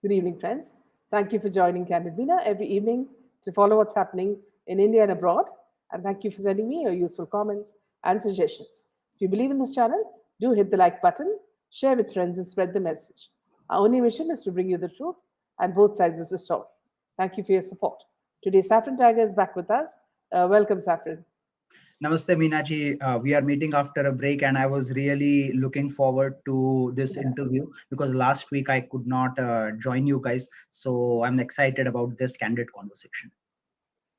Good evening, friends. Thank you for joining Candid Vina every evening to follow what's happening in India and abroad. And thank you for sending me your useful comments and suggestions. If you believe in this channel, do hit the like button, share with friends, and spread the message. Our only mission is to bring you the truth and both sides of the story. Thank you for your support. Today, Saffron Tiger is back with us. Welcome, Saffron. Namaste, Meenaji. We are meeting after a break, and I was really looking forward to this Yeah. interview because last week I could not join you guys. So I'm excited about this candid conversation.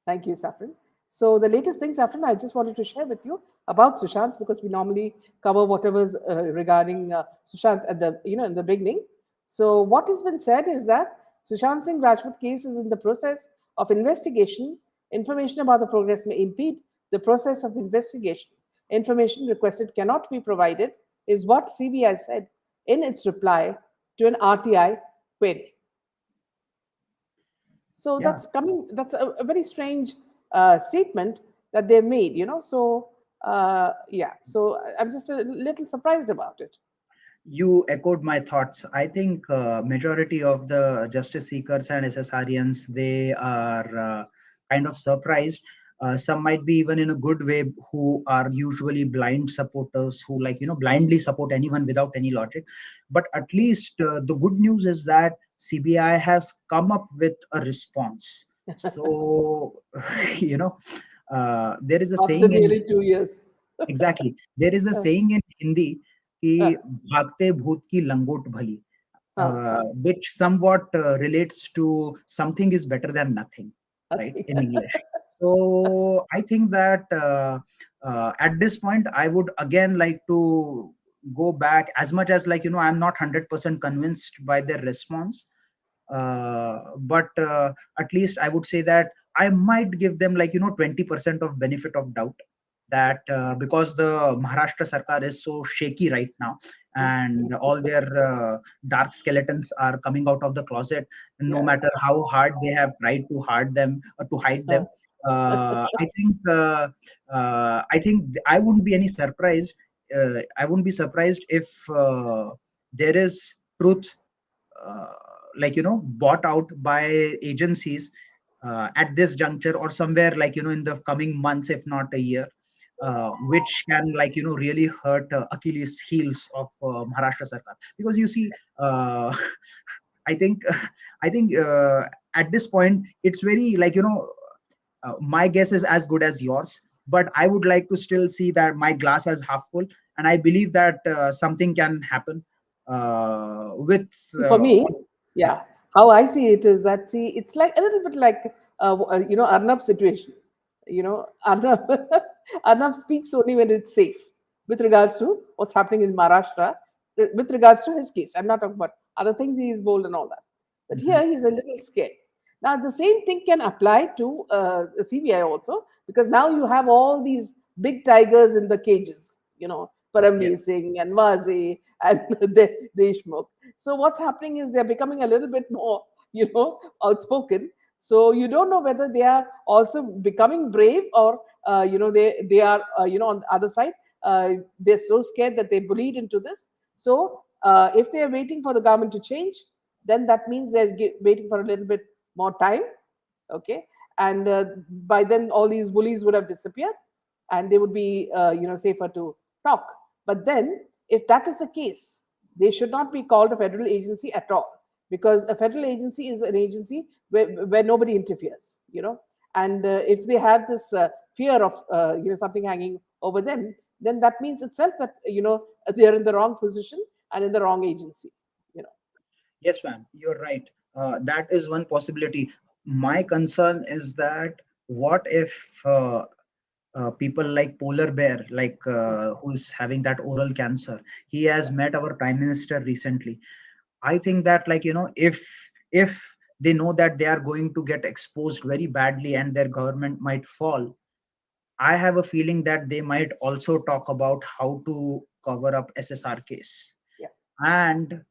Thank you, Saffron. So the latest thing, Saffron, I just wanted to share with you about Sushant because we normally cover whatever's regarding Sushant at the in the beginning. So what has been said is that Sushant Singh Rajput case is in the process of investigation. Information about the progress may impede the process of investigation. Information requested cannot be provided, is what CBI said in its reply to an RTI query. So Yeah, that's a very strange statement that they made, So, yeah, so I'm just a little surprised about it. you echoed my thoughts. I think majority of the justice seekers and SSRians, they are kind of surprised. Some might be even in a good way, who are usually blind supporters who blindly support anyone without any logic. But at least the good news is that CBI has come up with a response. So you know there is a After saying in nearly 2 years. exactly, there is a Uh, saying in Hindi कि uh, भागते भूत की लंगोट भली, uh, which somewhat relates to something is better than nothing, right, okay. in English. So I think that at this point, I would again like to go back, as much as I'm not 100% convinced by their response, but at least I would say that I might give them 20% of benefit of doubt, that because the Maharashtra Sarkar is so shaky right now, and all their dark skeletons are coming out of the closet, no Yeah. matter how hard they have tried to hide them or to hide Uh, them. I think I wouldn't be any surprised. I wouldn't be surprised if there is truth, uh, bought out by agencies at this juncture, or somewhere in the coming months, if not a year, which can really hurt Achilles heels of Maharashtra Sarkar. Because you see, I think I think at this point it's very my guess is as good as yours, but I would like to still see that my glass as half full, and I believe that something can happen with See, for me, yeah. yeah, how I see it is that, see, it's like a little bit like, Arnab situation. Arnab, Arnab speaks only when it's safe with regards to what's happening in Maharashtra, with regards to his case. I'm not talking about other things, he is bold and all that. But Mhm. here he's a little scared. Now, the same thing can apply to CBI also, because now you have all these big tigers in the cages, Yeah. Paramveer Singh and Vaze and Deshmukh. So what's happening is they're becoming a little bit more, outspoken. So you don't know whether they are also becoming brave, or they are on the other side. They're so scared that they bullied into this. So if they are waiting for the government to change, then that means they're waiting for a little bit more time. Okay, and by then all these bullies would have disappeared, and they would be safer to talk. But then, if that is the case, they should not be called a federal agency at all, because a federal agency is an agency where nobody interferes, and if they have this fear of something hanging over them, then that means itself that they are in the wrong position and in the wrong agency. you know Yes, ma'am, you're right. That is one possibility. My concern is that what if people like Polar Bear, who's having that oral cancer, he has yeah. met our Prime Minister recently. I think that if they know that they are going to get exposed very badly and their government might fall, I have a feeling that they might also talk about how to cover up SSR case. Yeah. And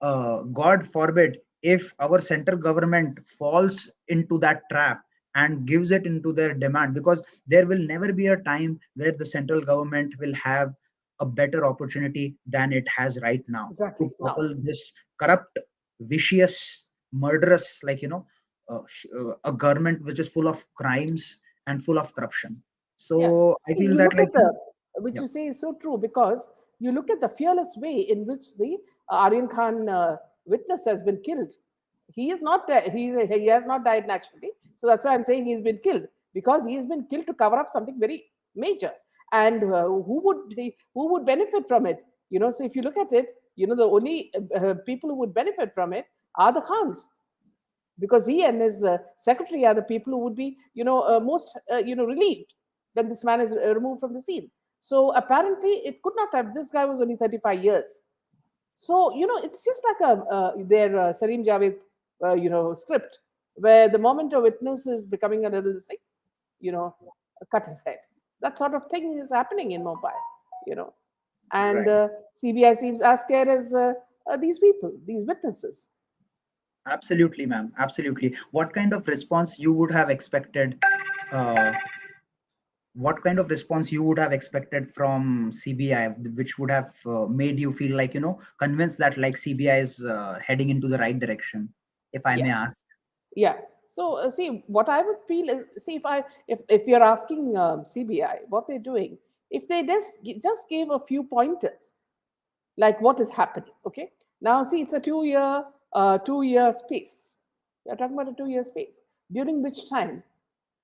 God forbid if our central government falls into that trap and gives it into their demand, because there will never be a time where the central government will have a better opportunity than it has right now Exactly. to Now. topple this corrupt, vicious, murderous, uh, a government which is full of crimes and full of corruption. Yeah. So I See, feel you that, look at which yeah, you say is so true, because you look at the fearless way in which the Aryan Khan witness has been killed. He is not, he has not died naturally. So that's why I'm saying he's been killed, because he has been killed to cover up something very major. And who would benefit from it? So if you look at it, the only people who would benefit from it are the Khans, because he and his secretary are the people who would be, most, relieved when this man is removed from the scene. So apparently, it could not have. This guy was only 35 years. So it's just like their Sareem Javed, script, where the moment a witness is becoming a little sick, you know, cut his head. That sort of thing is happening in Mumbai, you know, and right. CBI seems as scared as these people, these witnesses. Absolutely, ma'am. Absolutely. What kind of response you would have expected? Uh, what kind of response you would have expected from CBI, which would have made you feel like, convinced that like CBI is heading into the right direction, if I Yeah. may ask? Yeah. So see, what I would feel is, see, if you're asking CBI what they're doing, if they just gave a few pointers, like what is happening. Okay. Now see, it's a 2 year space. We're talking about a 2 year space, during which time,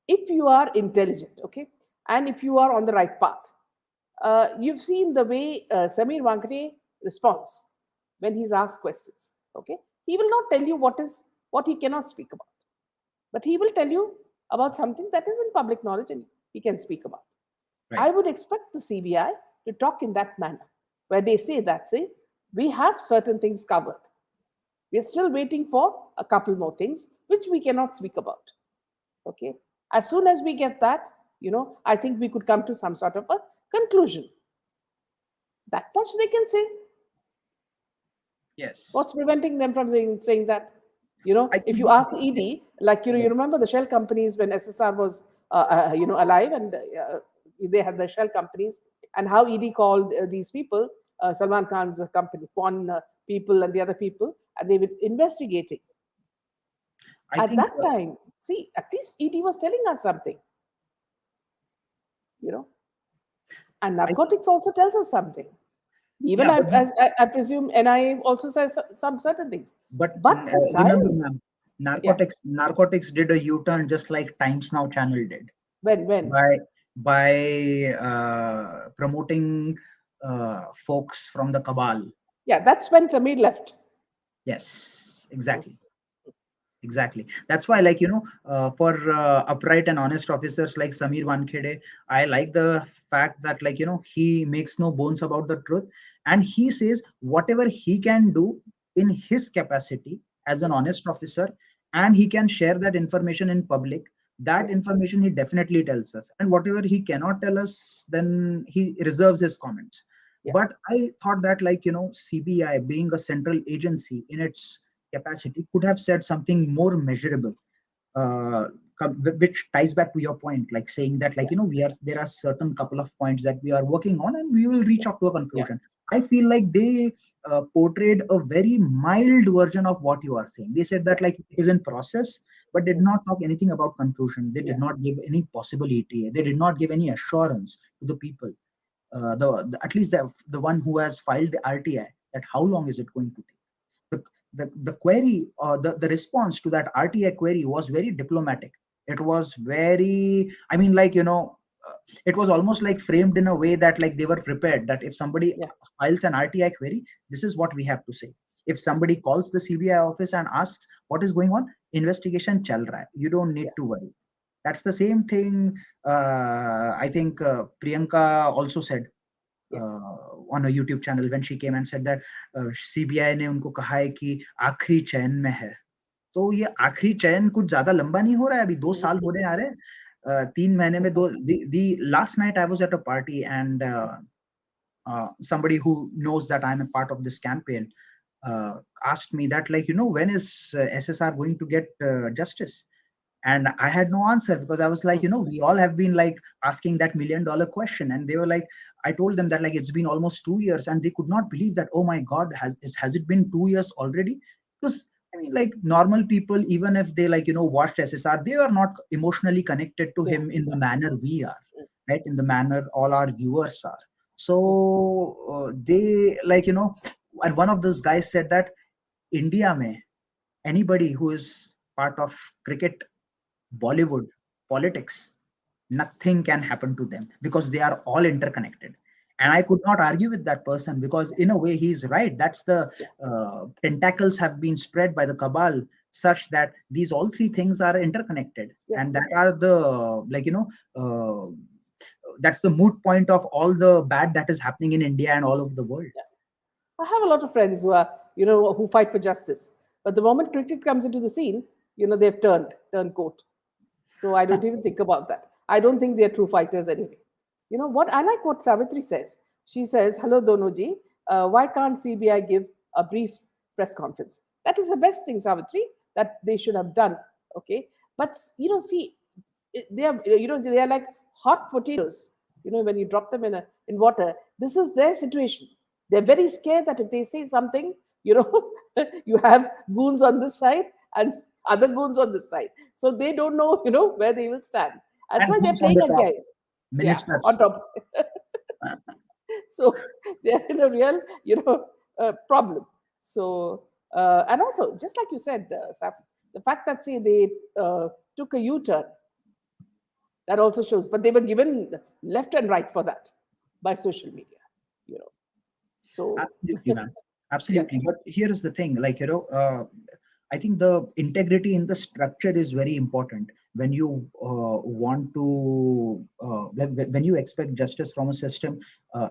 if you are intelligent, okay, and if you are on the right path, you've seen the way Samir Wankade responds when he's asked questions. Okay, he will not tell you what he cannot speak about, but he will tell you about something that is in public knowledge and he can speak about. Right. I would expect the CBI to talk in that manner, where they say that, say, we have certain things covered. We're still waiting for a couple more things which we cannot speak about. Okay. As soon as we get that, I think we could come to some sort of a conclusion. That much they can say. Yes. What's preventing them from saying that? I If think you ask the ED, like, you remember the shell companies when SSR was, alive, and they had the shell companies, and how ED called these people, Salman Khan's company, Kwan people and the other people, and they were investigating. I At think that time, see, at least ED was telling us something, you know, and I think narcotics also tells us something. Even yeah, I, but as I presume NIA also says some certain things. But the remember, silence, ma'am, yeah, narcotics did a U-turn just like Times Now channel did, when, by promoting folks from the cabal. yeah, that's when Samir left. Yes, Mm. exactly. Exactly. That's why, like, for upright and honest officers like Samir Wankhede, I like the fact that, like, he makes no bones about the truth, and he says whatever he can do in his capacity as an Yeah, honest officer, and he can share that information in public. That yeah, information he definitely tells us, and whatever he cannot tell us, then he reserves his comments. yeah, But I thought that, like, CBI being a central agency in its capacity could have said something more measurable, uh, which ties back to your point, like saying that, like, yeah, there are certain couple of points that we are working on and we will reach yeah, up to a yeah, conclusion. I feel like they portrayed a very mild version of what you are saying. They said that, yeah, like, it is in process, but did mm, not talk anything about conclusion. They yeah, did not give any possibility, they did not give any assurance to the people, at least the one who has filed the RTI, that how long is it going to take. The query, the response to that RTI query was very diplomatic. It was very, I mean, like, it was almost like framed in a way that, like, they were prepared that if somebody yeah, files an RTI query, this is what we have to say. If somebody calls the CBI office and asks what is going on, investigation chal raha hai, you don't need yeah, to worry. That's the same thing. I think Priyanka also said yeah, on a YouTube channel when she came and said that CBI ने उनको कहा है कि आखिरी चयन में है. तो ये आखिरी चयन कुछ ज्यादा लंबा नहीं हो रहा है, अभी 2 साल होने आ रहे हैं. 3 महीने में दो. The last night I was at a party, and somebody who knows that I'm a part of this campaign asked me that, like, when is SSR going to get justice? And I had no answer, because I was like, mm, we all have been like asking that $1 million question, and they were like, I told them that, like, it's been almost 2 years, and they could not believe that, oh my god, has it been 2 years already? Because I mean, like normal people, even if they watched SSR, they are not emotionally connected to Yeah, him in the yeah. manner we are, Mm, right? In the manner all our viewers are. mm, So they and one of those guys said that India mein anybody who is part of cricket, Bollywood, politics, nothing can happen to them because they are all interconnected. And mm, I could not argue with that person because, in a way, he's right. That's the yeah, tentacles have been spread by the cabal such that these all three things are interconnected, yeah, and that are the uh, that's the moot point of all the bad that is happening in India and all over the world. yeah. I have a lot of friends who are, who fight for justice. But the moment cricket comes into the scene, they've turned coat. So I don't even think about that. I don't think they're true fighters anyway. You know what? I like what Savitri says. She says, "Hello, Donoji. Why can't CBI give a brief press conference?" That is the best thing, Savitri, that they should have done. Okay, but see, they are, they are like hot potatoes. When you drop them in water, this is their situation. They're very scared that if they say something, you have goons on this side and other goons on this side. So they don't know, where they will stand. That's And why they're who's on playing the a top? game. Yeah, on Ministers. top. So they're in a real, problem. So, and also, just like you said, Saf, the fact that, say, they took a U-turn, that also shows, but they were given left and right for that by social media, you know. So, Absolutely, ma'am. yeah, Absolutely. But here is the thing, I think the integrity in the structure is very important when you want to, when you expect justice from a system,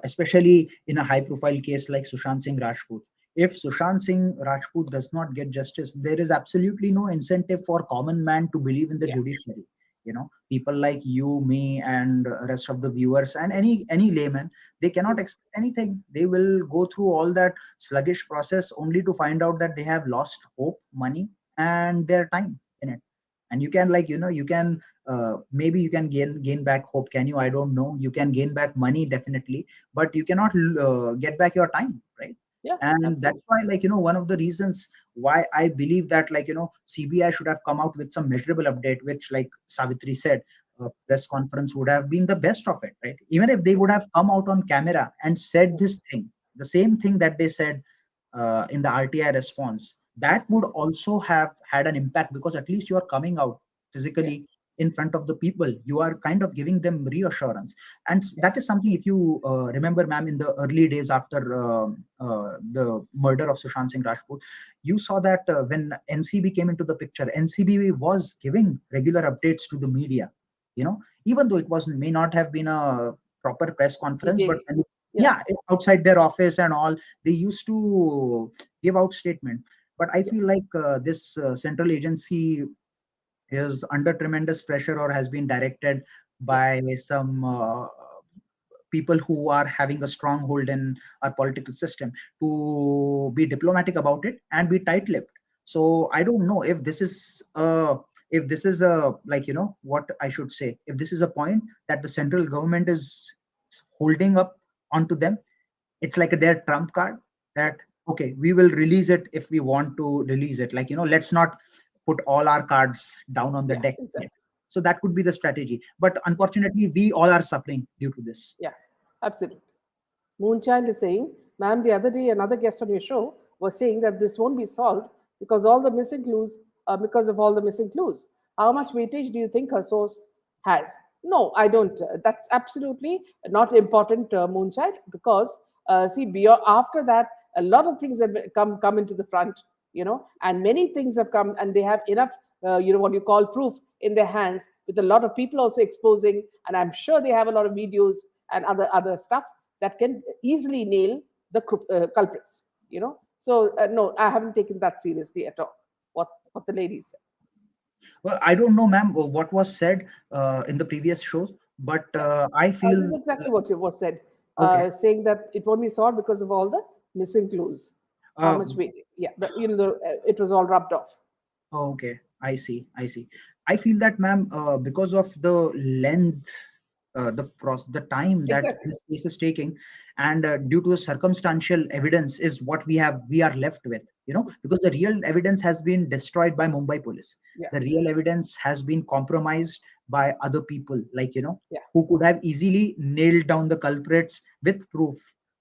especially in a high profile case like Sushant Singh Rajput. If Sushant Singh Rajput does not get justice, there is absolutely no incentive for common man to believe in the yeah, judiciary. People like you, me, and rest of the viewers, and any layman, they cannot mm, expect anything. They will go through all that sluggish process only to find out that they have lost hope, money, and their time in it. And you can, you can, maybe you can gain back hope. Can you? I don't know. You can gain back money, definitely, but you cannot get back your time, right? yeah, And that's absolutely. why, one of the reasons why I believe that, CBI should have come out with some measurable update, which, like Savitri said, a press conference would have been the best of it, right? Even if they would have come out on camera and said Mm, this thing, the same thing that they said in the RTI response, that would also have had an impact, because at least you are coming out yeah, physically in front of the people. You are kind of giving them reassurance. And yeah, that is something, if you remember, ma'am, in the early days after the murder of Sushant Singh Rajput, you saw that when NCB came into the picture, NCB was giving regular updates to the media, even though it was may not have been a proper press conference, but detailed. when, Yeah, yeah, outside their office and all, they used to give out statement. But I yeah, feel like this central agency is under tremendous pressure, or has been directed yeah, by some people who are having a stronghold in our political system, to be diplomatic about it and be tight-lipped. So I don't know if this is a, what I should say, if this is a point that the central government is holding up onto them. It's like their trump card, yeah, that okay, we will release it if we want to release it, let's not put all our cards down on the yeah, deck yet. exactly. So that could be the strategy, but unfortunately we all are suffering due to this. Yeah, absolutely. Moonchild is saying, "Ma'am, the other day another guest on your show was saying that this won't be solved because all the missing clues, because of all the missing clues. How much weightage do you think her source has?" No, I don't. That's absolutely not important, Moonchild, because see, beyond, after that, a lot of things have come into the front, and many things have come, and they have enough, what you call proof in their hands, with a lot of people also exposing, and I'm sure they have a lot of videos and other stuff that can easily nail the culprits. So no, I haven't taken that seriously at all. What the lady said. Well, I don't know, ma'am, what was said in the previous shows, but Yeah, I this feel is exactly what was said, okay. saying that it won't be solved because of all the missing clues. How uh, much weight? Yeah, it was all rubbed off. okay, I see. I feel that, ma'am, because of the length the time that Exactly. this case is taking, and due to circumstantial evidence is what we are left with, because the real evidence has been destroyed by Mumbai police. Yeah. The real evidence has been compromised by other people, like, Yeah. who could have easily nailed down the culprits with proof.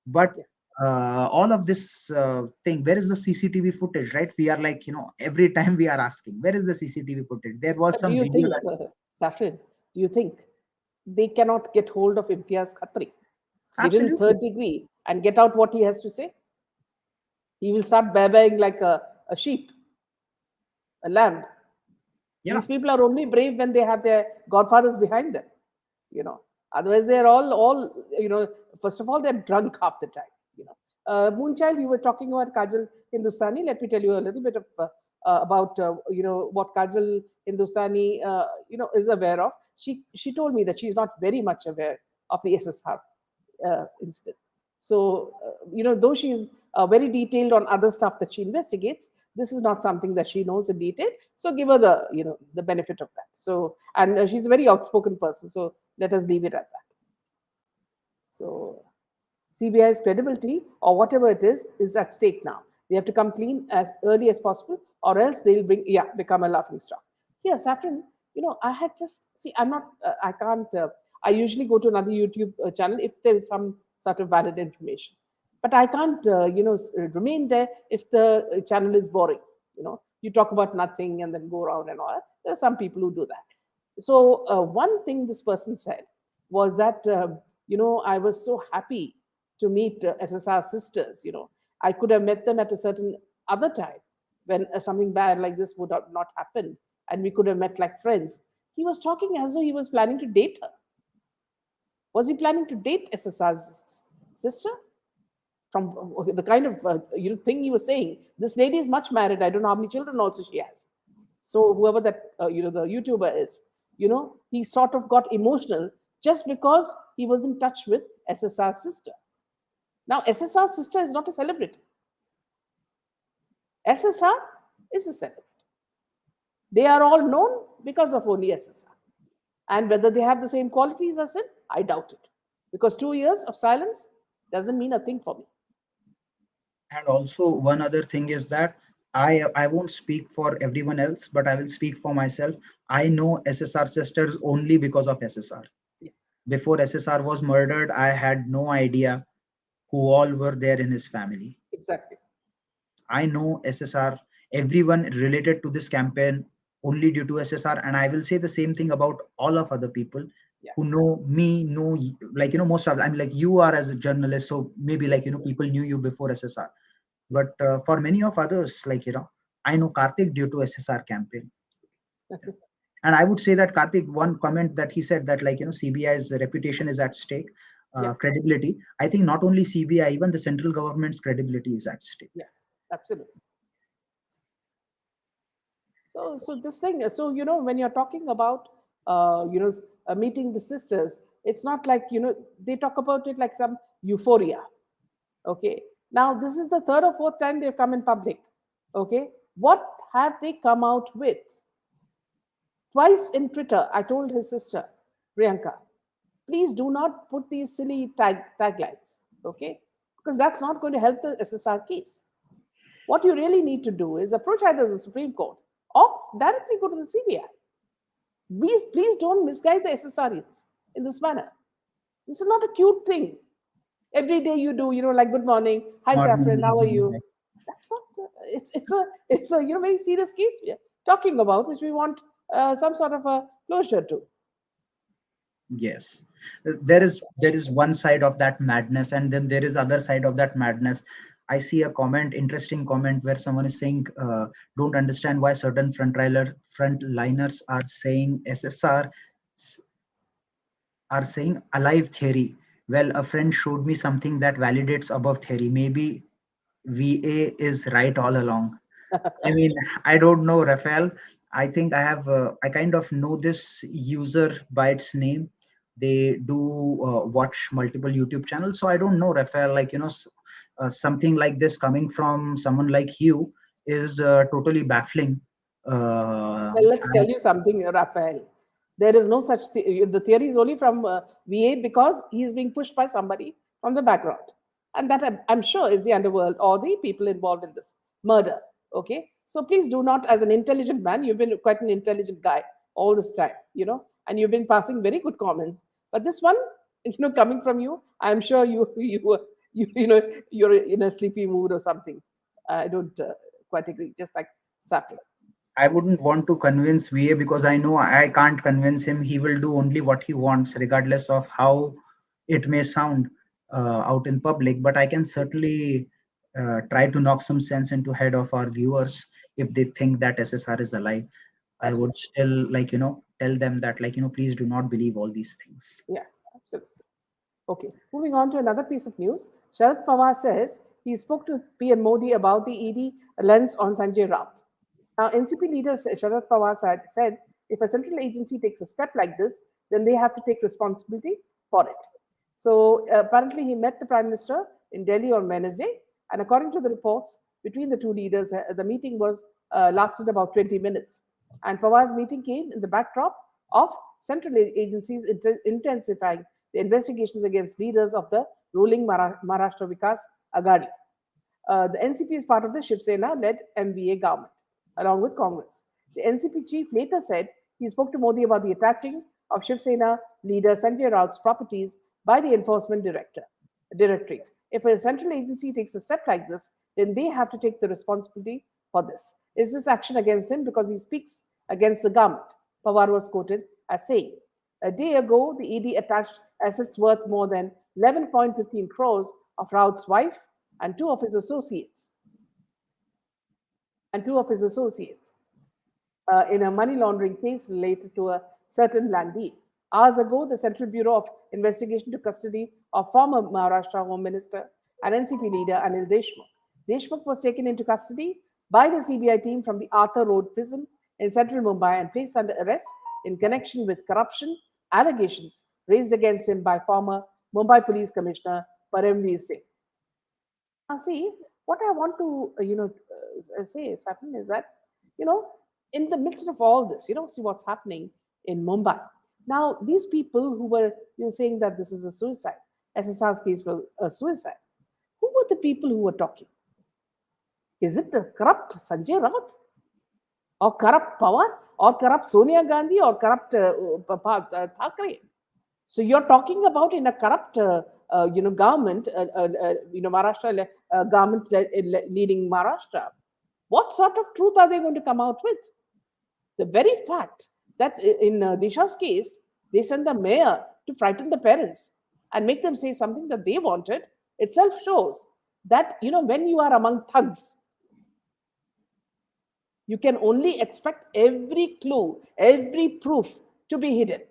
But Yeah. all of this thing, where is the CCTV footage, right? We are like, every time we are asking, where is the CCTV footage? There was But do some you video think, that, Saffron, do you think they cannot get hold of Imtiaz Khatri, give him absolutely, third degree, and get out what he has to say? He will start babbling like a sheep, a lamb. yeah, These people are only brave when they have their godfathers behind them, you know. Otherwise, they're all, first of all, they're drunk half the time, you know. Moonchild, you were talking about Kajal Hindustani. Let me tell you a little bit of about, what Kajal Hindustani, is aware of. She told me that she's not very much aware of the SSR incident. So, though she's very detailed on other stuff that she investigates, this is not something that she knows in detail. So, give her the benefit of that. So, and she's a very outspoken person. So, let us leave it at that. So, CBI's credibility or whatever it is at stake now. They have to come clean as early as possible, or else they'll become a laughing stock. Here, Saffron, I had just see. I'm not. I can't. I usually go to another YouTube channel if there is some sort of valid information, but I can't. Remain there if the channel is boring. You talk about nothing and then go around and all that. There are some people who do that. So one thing this person said was that I was so happy to meet SSR sisters. I could have met them at a certain other time when something bad like this would have not happened, and we could have met like friends. He was talking as though he was planning to date her. Was he planning to date SSR's sister? From the kind of thing he was saying, this lady is much married. I don't know how many children also she has. So whoever that the YouTuber is, he sort of got emotional just because he was in touch with SSR's sister. Now SSR's sister is not a celebrity. SSR is a celebrity. They are all known because of only SSR. And whether they have the same qualities as him, I doubt it. Because 2 years of silence doesn't mean a thing for me. and also one other thing is that I won't speak for everyone else, but I will speak for myself. I know SSR sisters only because of SSR. Yeah, Before SSR was murdered, I had no idea who all were there in his family. exactly. I know SSR, everyone related to this campaign only due to SSR, and I will say the same thing about all of other people Yeah. who know me, like, most of, I'm like, you are as a journalist, so maybe like, Yes. people knew you before SSR. Yeah. But for many of others, like, I know Karthik due to SSR campaign. And I would say that Karthik, one comment that he said that, like, CBI's reputation is at stake, Yeah. credibility. I think not only CBI, even the central government's credibility is at stake. Yeah. Absolutely. So this thing. So when you're talking about meeting the sisters, it's not like they talk about it like some euphoria. Okay. Now this is the third or fourth time they've come in public. Okay. What have they come out with? Twice in Twitter, I told his sister, Priyanka, please do not put these silly taglines, okay? Because that's not going to help the SSR case. What you really need to do is approach either the Supreme Court or directly go to the CBI. Please don't misguide the SSRians in this manner. This is not a cute thing. Every day you do, like good morning, hi Morning, Saffron, how are evening, you? night. That's not. It's a very serious case we are talking about, which we want some sort of a closure to. Yes. There is one side of that madness, and then there is other side of that madness. I see a comment, interesting comment, where someone is saying, don't understand why certain frontliners are saying SSR are saying alive theory. Well, a friend showed me something that validates above theory. Maybe VA is right all along. I mean, I don't know, Rafael. I think I kind of know this user by its name. They do watch multiple YouTube channels. So I don't know, Rafael, like, something like this coming from someone like you is totally baffling. Uh, Well, let's tell you something, Raphael. There is no such the theory is only from VA because he is being pushed by somebody from the background, and that I'm sure is the underworld or the people involved in this murder. Okay, so please do not, as an intelligent man, you've been quite an intelligent guy all this time, and you've been passing very good comments. But this one, coming from you, I'm sure you're in a sleepy mood or something. I don't quite agree. Just like Saffron. I wouldn't want to convince VA because I know I can't convince him. He will do only what he wants, regardless of how it may sound out in public. But I can certainly try to knock some sense into head of our viewers if they think that SSR is alive. I would Absolutely. still tell them that please do not believe all these things. Yeah, absolutely. Okay, moving on to another piece of news. Sharad Pawar says he spoke to PM Modi about the ED lens on Sanjay Raut. Now, NCP leader Sharad Pawar said if a central agency takes a step like this, then they have to take responsibility for it. So apparently, he met the Prime Minister in Delhi on Wednesday, and according to the reports between the two leaders, the meeting was lasted about 20 minutes. And Pawar's meeting came in the backdrop of central agencies intensifying the investigations against leaders of the ruling Maharashtra Vikas Agadi. The NCP is part of the Shiv Sena-led MVA government, along with Congress. The NCP chief later said he spoke to Modi about the attaching of Shiv Sena leader Sanjay Raut's properties by the Enforcement Directorate. If a central agency takes a step like this, then they have to take the responsibility for this. Is this action against him because he speaks against the government? Pawar was quoted as saying, a day ago, the ED attached assets worth more than 11.15 crores of Raut's wife and two of his associates in a money laundering case related to a certain land deal. Hours ago, the Central Bureau of Investigation took custody of former Maharashtra Home Minister and NCP leader Anil Deshmukh. Deshmukh was taken into custody by the CBI team from the Arthur Road prison in central Mumbai and placed under arrest in connection with corruption allegations raised against him by former Mumbai Police Commissioner Paramveer Singh. Now, see, what I want to, say, Saffron, is that, you know, in the midst of all this, see what's happening in Mumbai. Now, these people who were saying that this is a suicide, SSR's case was a suicide, who were the people who were talking? Is it the corrupt Sanjay Raut or corrupt Pawar or corrupt Sonia Gandhi or corrupt Thackeray? So you're talking about in a corrupt, government, Maharashtra government leading Maharashtra. What sort of truth are they going to come out with? The very fact that in Disha's case, they sent the mayor to frighten the parents and make them say something that they wanted itself shows that, when you are among thugs, you can only expect every clue, every proof to be hidden.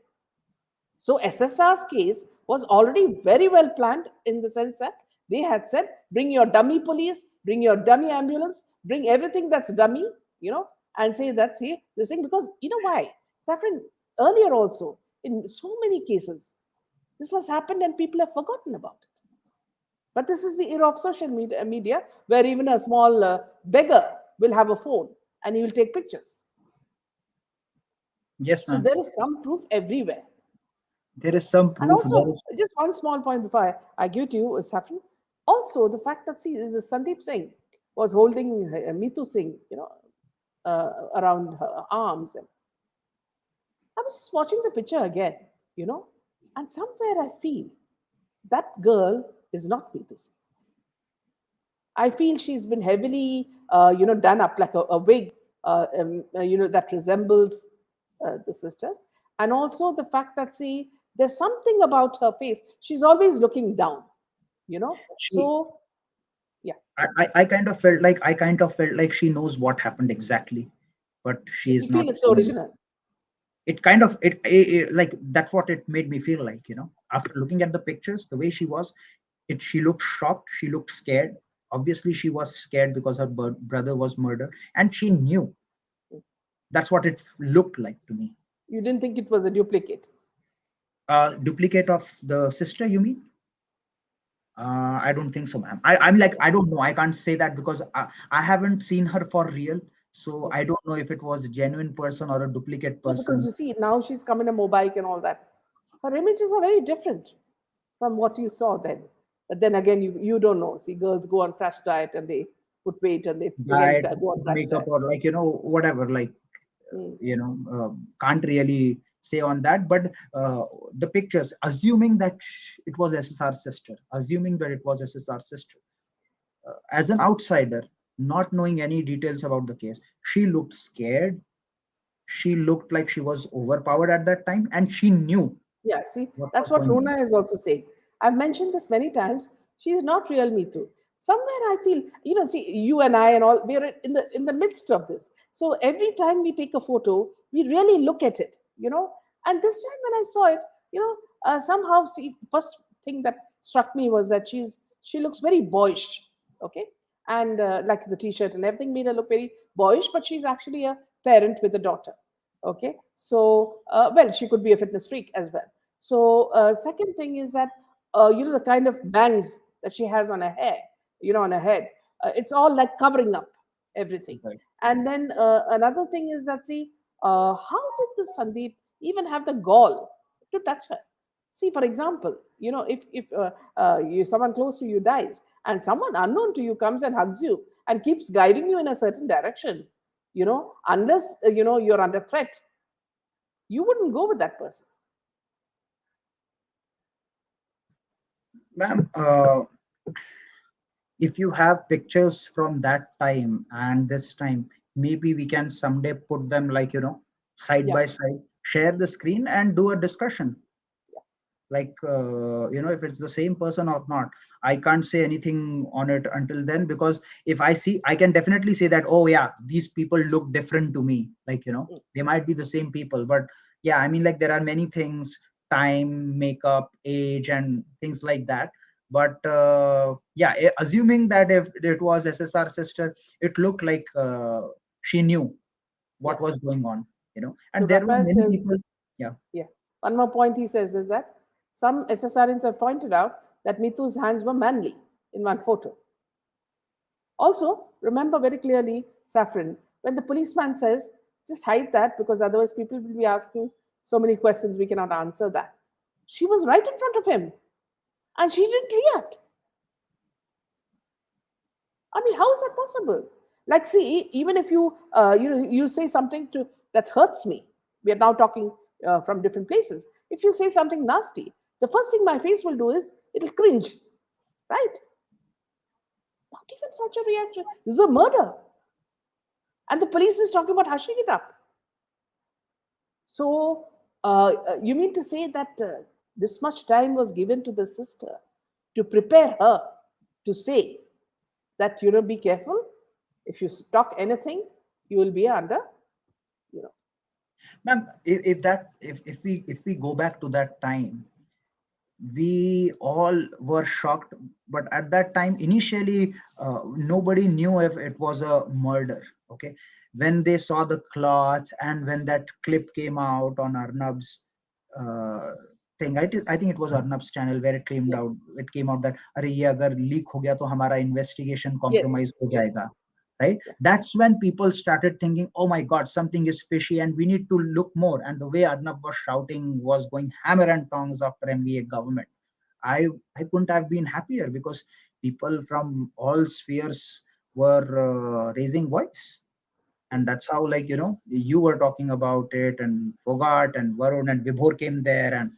So SSR's case was already very well planned in the sense that they had said, bring your dummy police, bring your dummy ambulance, bring everything that's dummy, and say that, see, this thing, because you know why? Saffron, earlier also, in so many cases, this has happened and people have forgotten about it. But this is the era of social media where even a small beggar will have a phone and he will take pictures. Yes, So ma'am. there is some proof everywhere. There is some And proof. There also, is. just one small point before I give it to you, Saffron. Also, the fact that, see, this is Sandeep Singh was holding Meetu Singh, around her arms. And I was just watching the picture again, and somewhere I feel that girl is not Meetu Singh. I feel she's been heavily, done up like a wig, that resembles the sisters. And also the fact that, see, there's something about her face. She's always looking down, She. So, yeah, I kind of felt like she knows what happened exactly, but she you is feel not it's so saying. original. It kind of like that's what it made me feel like. After looking at the pictures, the way she was, she looked shocked. She looked scared. Obviously, she was scared because her brother was murdered, and she knew. That's what it looked like to me. You didn't think it was a duplicate. Duplicate of the sister, you mean? I don't think so, ma'am. I'm like, I don't know. I can't say that because I haven't seen her for real. So Yeah. I don't know if it was a genuine person or a duplicate Yeah, because person. you see, now she's come in a mobike and all that. Her images are very different from what you saw then. But then again, you don't know. See, girls go on crash diet and they put weight and they again Diet, go on crash makeup, diet. or like, whatever, like, Mm. can't really say on that. But the pictures, assuming that it was SSR sister, assuming that it was SSR sister, as an outsider, not knowing any details about the case, she looked scared. She looked like she was overpowered at that time, and she knew Yeah, see, what that's was what going on. Rona is also saying. I've mentioned this many times. She is not real Me Too. Somewhere I feel, see, you and I and all, we're in the midst of this. So every time we take a photo, we really look at it. And this time when I saw it, somehow, see, first thing that struck me was that she looks very boyish, okay, and like the T-shirt and everything made her look very boyish, but she's actually a parent with a daughter. Okay, so well, she could be a fitness freak as well. So second thing is that the kind of bangs that she has on her hair, on her head, it's all like covering up everything. Right. And then another thing is that, see, how did this Sandeep even have the gall to touch her? See, for example, if someone close to you dies and someone unknown to you comes and hugs you and keeps guiding you in a certain direction, unless you're under threat, you wouldn't go with that person. Ma'am, if you have pictures from that time and this time, maybe we can someday put them, like, side Yeah, by side, share the screen and do a discussion, like, if it's the same person or not. I can't say anything on it until then, because if I see, I can definitely say that, oh yeah, these people look different to me, like, mm, they might be the same people, but yeah, I mean, like, there are many things, time, makeup, age, and things like that. But yeah, assuming that if it was SSR sister, it looked like she knew yeah. what was going on, So and there were Raphael many says, people. Yeah. yeah. One more point he says is that some SSRians have pointed out that Mitu's hands were manly in one photo. Also, remember very clearly, Saffron, when the policeman says, just hide that because otherwise people will be asking so many questions we cannot answer that. She was right in front of him and she didn't react. I mean, how is that possible? Like, see, even if you say something to that hurts me, we are now talking from different places. If you say something nasty, the first thing my face will do is it'll cringe, right? Not even such a reaction. This is a murder, and the police is talking about hushing it up. So, you mean to say that this much time was given to the sister to prepare her to say that, be careful. If you talk anything, you will be under, you know, Ma'am, if we go back to that time, we all were shocked. But at that time, initially, nobody knew if it was a murder. Okay, when they saw the cloth and when that clip came out on Arnab's uh, thing, I think it was Arnab's channel, where it came yeah, out. It came out that, अरे ये अगर leak हो गया तो हमारा investigation yes, compromise हो yes, जाएगा, right? yeah, That's when people started thinking, oh my god, something is fishy and we need to look more. And the way Arnab was shouting, was going hammer and tongs after MVA government, I couldn't have been happier, because people from all spheres were raising voice. And that's how, like, you were talking about it, and Fogart and Varun and Vibhor came there, and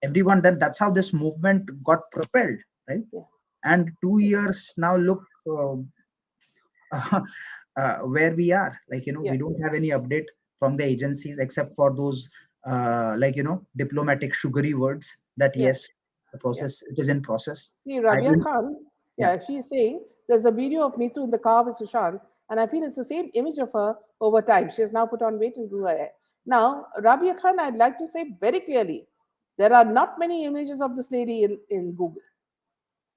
everyone. Then that's how this movement got propelled, right? yeah, And two yeah, years now, look, where we are. Like, yeah, we don't have any update from the agencies, except for those like, diplomatic sugary words that yeah, yes, the yeah. process, it is in process. See, I Rabia will. Khan, Yeah. yeah, she's saying there's a video of Neetu in the car with Sushant, and I feel it's the same image of her over time. She has now put on weight and grew her hair. Now, Rabia Khan, I'd like to say very clearly, there are not many images of this lady in Google.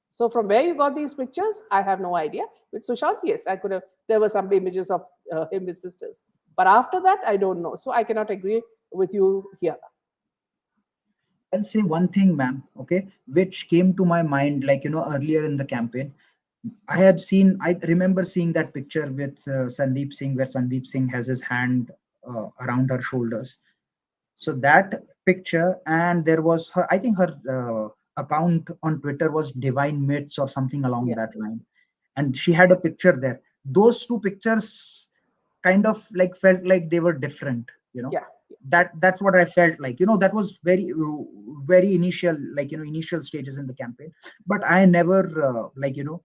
So from where you got these pictures, I have no idea. With Sushant, yes, I could have. There were some images of him with sisters, but after that, I don't know. So I cannot agree with you here. I'll say one thing, ma'am, okay, which came to my mind, like, earlier in the campaign. I remember seeing that picture with Sandeep Singh, where Sandeep Singh has his hand around her shoulders. So that picture, and there was her, I think her account on Twitter was Divine Myths or something along Yeah, that line. And she had a picture there. Those two pictures kind of like felt like they were different, you know. yeah, That's what I felt like, you know. That was very initial, like, you know, initial stages in the campaign. But I never like, you know,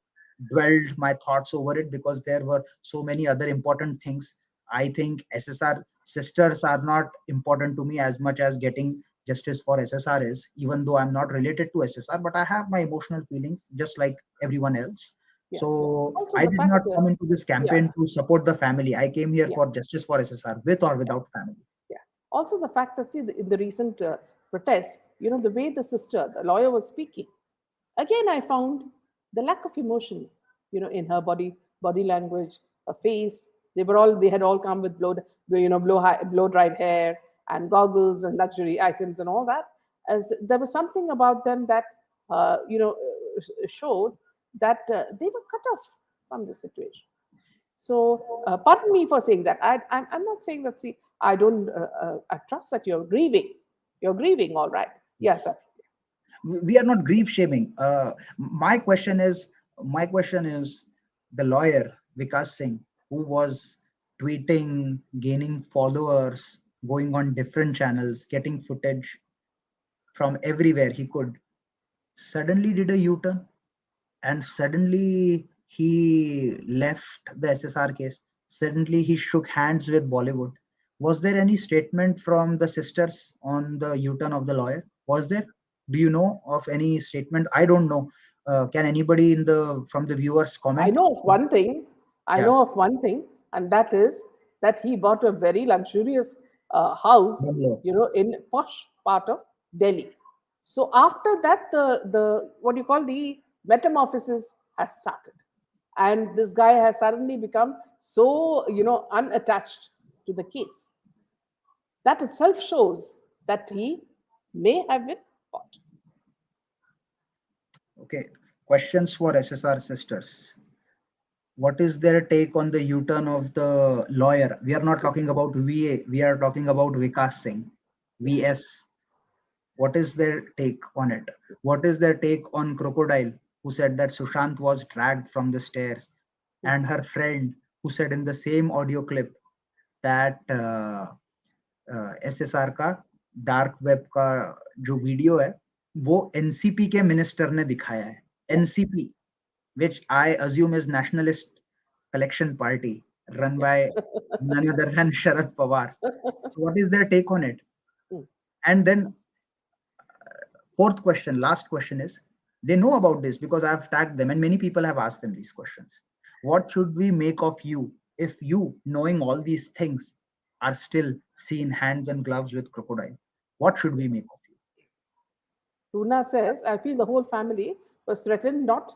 dwelled my thoughts over it, because there were so many other important things. I think SSR sisters are not important to me as much as getting justice for SSR is, even though I'm not related to SSR, but I have my emotional feelings just like everyone else. yeah. So Also, I the did not fact, come into this yeah, campaign to support the family. I came here yeah, for justice for SSR, with or yeah. without family. Yeah. Also, the fact that, see, in the recent protest, the way the sister, the lawyer, was speaking, again, I found the lack of emotion, in her body language, her face. They had all come with blow dried hair and goggles and luxury items and all that. As there was something about them that, showed that they were cut off from the situation. So, pardon me for saying that. I'm not saying that. See, I don't. I trust that you're grieving. You're grieving, all right. Yes, Yes. sir. We are not grief shaming. My question is the lawyer Vikas Singh, who was tweeting, gaining followers, going on different channels, getting footage from everywhere he could, suddenly did a U-turn, and suddenly he left the SSR case. Suddenly he shook hands with Bollywood. Was there any statement from the sisters on the U-turn of the lawyer? Was there? Do you know of any statement? I don't know. Can anybody in the from the viewers I comment? know of one thing. I Yeah. know of one thing, and that is that he bought a very luxurious house, Bungalow. in posh part of Delhi. So after that, the what you call the metamorphosis has started, and this guy has suddenly become so unattached to the case. That itself shows that he may have been caught. Okay. Questions for SSR sisters. What is their take on the U-turn of the lawyer? We are not talking about VA. We are talking about Vikas Singh, Yeah. VS. What is their take on it? What is their take on Crocodile, who said that Sushant was dragged from the stairs, Mhm. and her friend, who said in the same audio clip that SSR का dark web का जो video है वो NCP के minister ने दिखाया है. Yeah. NCP, which I assume is Nationalist Collection Party, run Yeah. by none other than Sharad Pawar. So what is their take on it? Mm. And then fourth question, last question is, they know about this because I've tagged them and many people have asked them these questions. What should we make of you if you, knowing all these things, are still seen hands and gloves with Crocodile? What should we make of you? Runa says, I feel the whole family was threatened not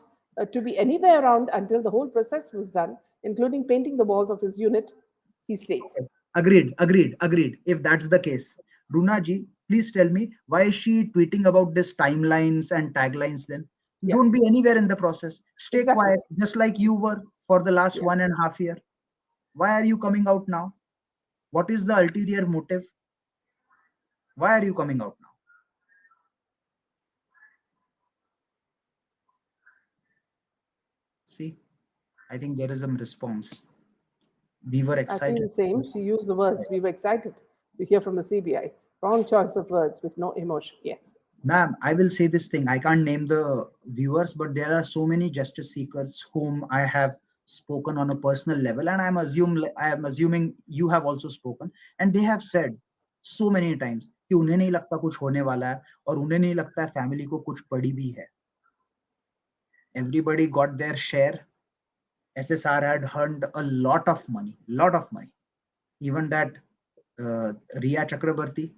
to be anywhere around until the whole process was done, including painting the walls of his unit. He stayed. Okay. Agreed. If that's the case, Runaji, please tell me, why is she tweeting about this timelines and taglines then? Yeah, Don't be anywhere in the process. Stay exactly. quiet, just like you were for the last Yeah. 1.5 years. Why are you coming out now? What is the ulterior motive? Why are you coming out now? See, I think there is a response. We were I feel excited. the same. She used the words. We were excited to hear from the CBI. Wrong choice of words with no emotion. Yes. Ma'am, I will say this thing. I can't name the viewers, but there are so many justice seekers whom I have spoken on a personal level, and I am assuming you have also spoken, and they have said so many times कि उन्हें नहीं लगता कुछ होने वाला है और उन्हें नहीं लगता है फैमिली को कुछ पड़ी भी है. Everybody got their share. SSR had earned a lot of money. Even that Riya Chakrabarti,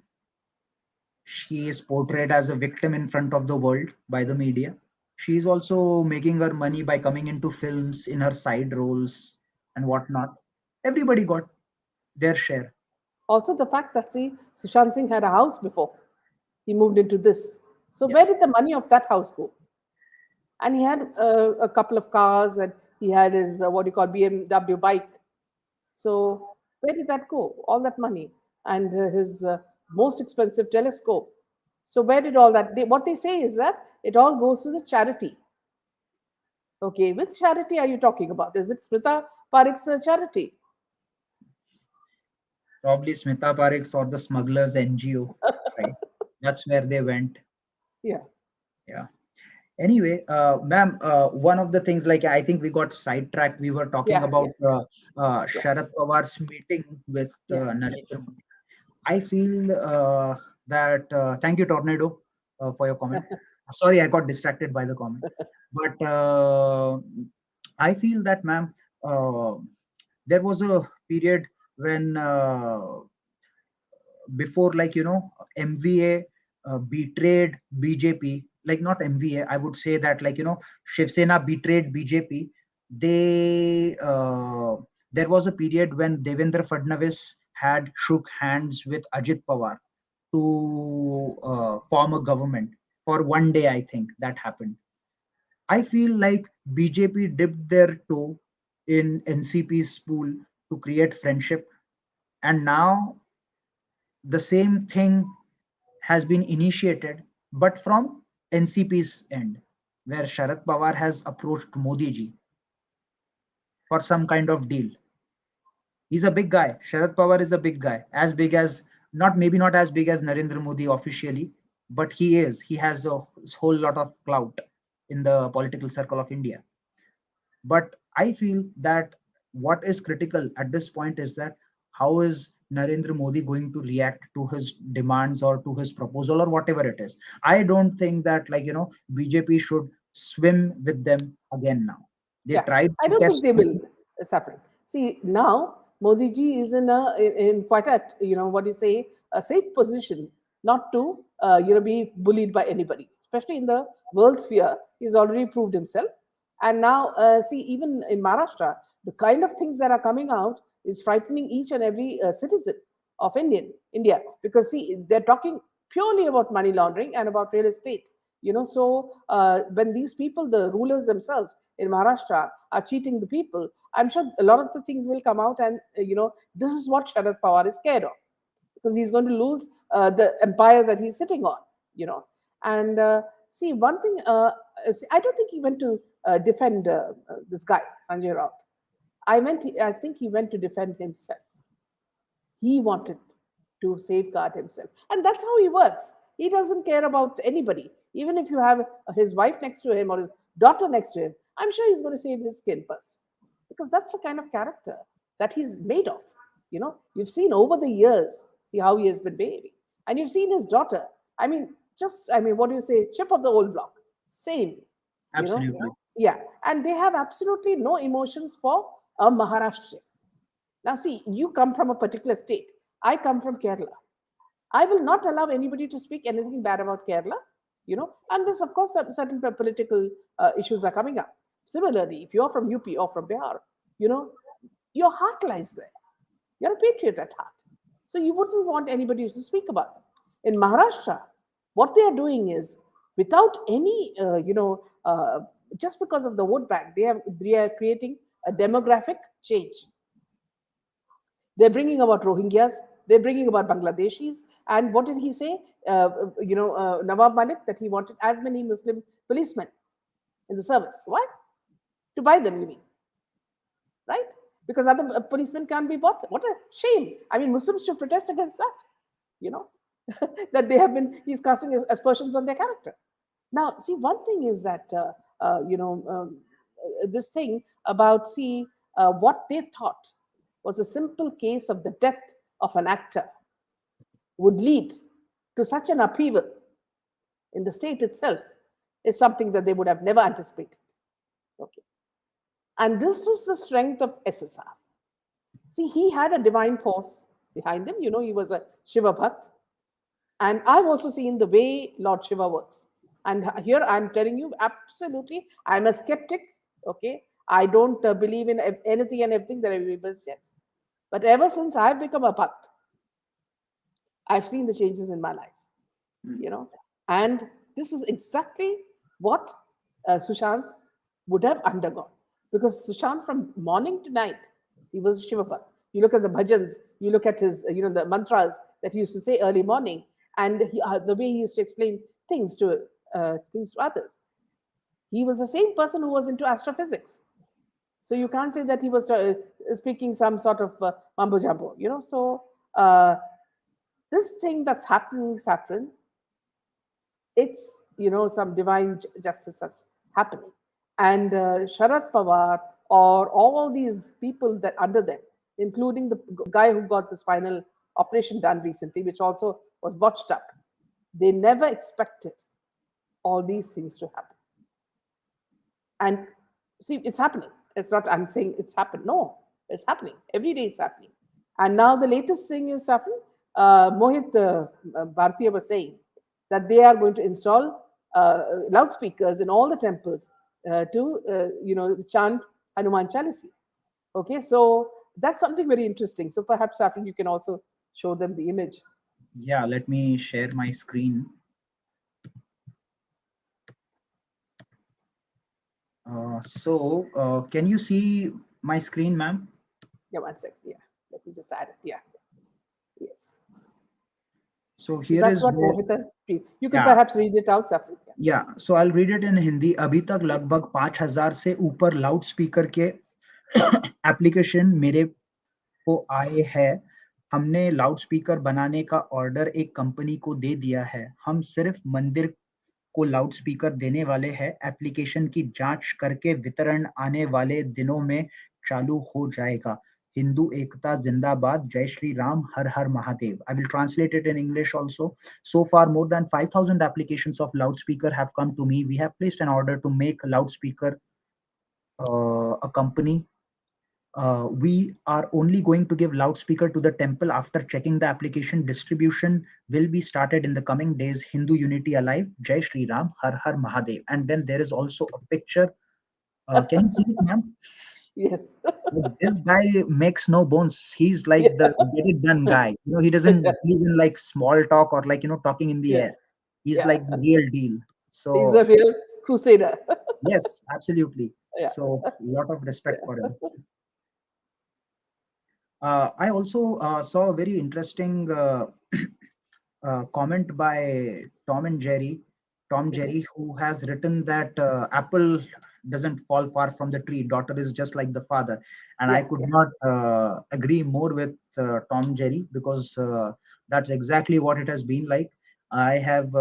she is portrayed as a victim in front of the world by the media. She is also making her money by coming into films in her side roles and whatnot. Everybody got their share. Also, the fact that, see, Sushant Singh had a house before he moved into this. So, Yeah. where did the money of that house go? and he had a couple of cars, and he had his what you call BMW bike. So where did that go? All that money and his most expensive telescope. So where did all that? What they say is that it all goes to the charity. Okay, which charity are you talking about? Is it Smita Parikh's charity? Probably Smita Parikh's or the smugglers NGO, right? That's where they went. Yeah, Yeah. Anyway, ma'am, one of the things, like, I think we got sidetracked. We were talking yeah, about yeah, yeah, Sharad Pawar's meeting with yeah. Narendra Modi. I feel that thank you, Tornado, for your comment. Sorry, I got distracted by the comment, but I feel that, ma'am, uh, there was a period when before, like, MVA betrayed BJP, like, not MVA, I would say that, like, Shiv Sena betrayed BJP. They There was a period when Devendra Fadnavis had shook hands with Ajit Pawar to form a government for one day. I think that happened. I feel like BJP dipped their toe in NCP's pool to create friendship, and now the same thing has been initiated, but from NCP's end, where Sharad Pawar has approached Modi ji for some kind of deal. He's a big guy. Sharad Pawar is a big guy, as big as, not maybe not as big as Narendra Modi officially, but he is. He has a whole lot of clout in the political circle of India. But I feel that what is critical at this point is that how is Narendra Modi going to react to his demands or to his proposal or whatever it is. I don't think that, like, BJP should swim with them again now. They Yeah, tried I to don't think test they will, Modi. Saffron. See, now Modi ji is in quite a, what do you say, a safe position not to be bullied by anybody, especially in the world sphere. He's already proved himself, and now see, even in Maharashtra, the kind of things that are coming out is frightening each and every citizen of India, because see, they're talking purely about money laundering and about real estate. So when these people, the rulers themselves in Maharashtra, are cheating the people, I'm sure a lot of the things will come out, and this is what Sharad Pawar is scared of, because he's going to lose the empire that he's sitting on. You know, and see, one thing, see, I don't think he went to defend this guy Sanjay Raut. I think he went to defend himself. He wanted to safeguard himself. And that's how he works. He doesn't care about anybody. Even if you have his wife next to him or his daughter next to him, I'm sure he's going to save his skin first. Because that's the kind of character that he's made of. You've seen over the years how he has been behaving. And you've seen his daughter. What do you say? Chip of the old block. Same, you know. Absolutely. Yeah. And they have absolutely no emotions for a Maharashtrian. Now, see, you come from a particular state. I come from Kerala. I will not allow anybody to speak anything bad about Kerala, unless, of course, certain political issues are coming up. Similarly, if you're from UP or from Bihar, you know, your heart lies there. You're a patriot at heart. So you wouldn't want anybody to speak about them. In Maharashtra, what they are doing is, without any, just because of the vote bank, they are creating a demographic change. They're bringing about Rohingyas. They're bringing about Bangladeshis. And what did he say? Nawab Malik, that he wanted as many Muslim policemen in the service. Why? To buy them, you mean, right? Because other policemen can't be bought. What a shame. I mean, Muslims should protest against that, you know, that he's casting aspersions on their character. Now, see, one thing is that, this thing about, see, what they thought was a simple case of the death of an actor would lead to such an upheaval in the state itself is something that they would have never anticipated. Okay. And this is the strength of SSR. See, he had a divine force behind him. He was a Shiva Bhakt. And I've also seen the way Lord Shiva works. And here I'm telling you, absolutely, I'm a skeptic. Okay. I don't believe in anything and everything that everybody says. But ever since I've become a Bhakt, I've seen the changes in my life, you know. And this is exactly what Sushant would have undergone. Because Sushant, from morning to night, he was Shiva Bhakt. You look at the bhajans, you look at his, the mantras that he used to say early morning, and the way he used to explain things to others. He was the same person who was into astrophysics. So you can't say that he was speaking some sort of mambo jumbo, So this thing that's happening, Saffron, it's some divine justice that's happening, and Sharad Pawar or all these people that under them, including the guy who got this final operation done recently, which also was botched up, they never expected all these things to happen. And see, it's happening. It's not, I'm saying it's happened. No, it's happening. Every day it's happening. And now the latest thing is happening. Mohit Bhartiya was saying that they are going to install loudspeakers in all the temples to chant Hanuman Chalisi. Okay, so that's something very interesting. So perhaps, Safran, you can also show them the image. Yeah, let me share my screen. Can you see my screen, ma'am? Yeah, one second. Yeah, let me just add it. Yeah, yes. So So here that's is what where, Mohit has. You can yeah, perhaps read it out, Safran. Yeah. Yeah so I read it in Hindi. अभी तक लगभग 5,000 से ऊपर loud speaker के application मेरे को आए हैं. हमने लाउड स्पीकर बनाने का ऑर्डर एक कंपनी को दे दिया है. हम सिर्फ मंदिर को लाउड स्पीकर देने वाले हैं. एप्लीकेशन की जांच करके वितरण आने वाले दिनों में चालू हो जाएगा. Hindu Ekta Zindabad, Jai Shri Ram, Har Har Mahadev. I will translate it in English also. So far, more than 5,000 applications of loudspeaker have come to me. We have placed an order to make loudspeaker a company. We are only going to give loudspeaker to the temple after checking the application. Distribution will be started in the coming days. Hindu unity alive. Jai Shri Ram, Har Har Mahadev. And then there is also a picture. Can you see it, ma'am? Yes. This guy makes no bones. He's like Yeah. the get it done guy. He doesn't believe in like small talk or like, talking in the Yeah. air. He's Yeah. like the real deal. He's So, a real crusader. yes, absolutely. Yeah. So, lot of respect Yeah. for him. I also saw a very interesting comment by Tom Mhm. Jerry, who has written that apple doesn't fall far from the tree. Daughter is just like the father, and I Yeah. could Yeah. not agree more with Tom Jerry, because that's exactly what it has been like. I have,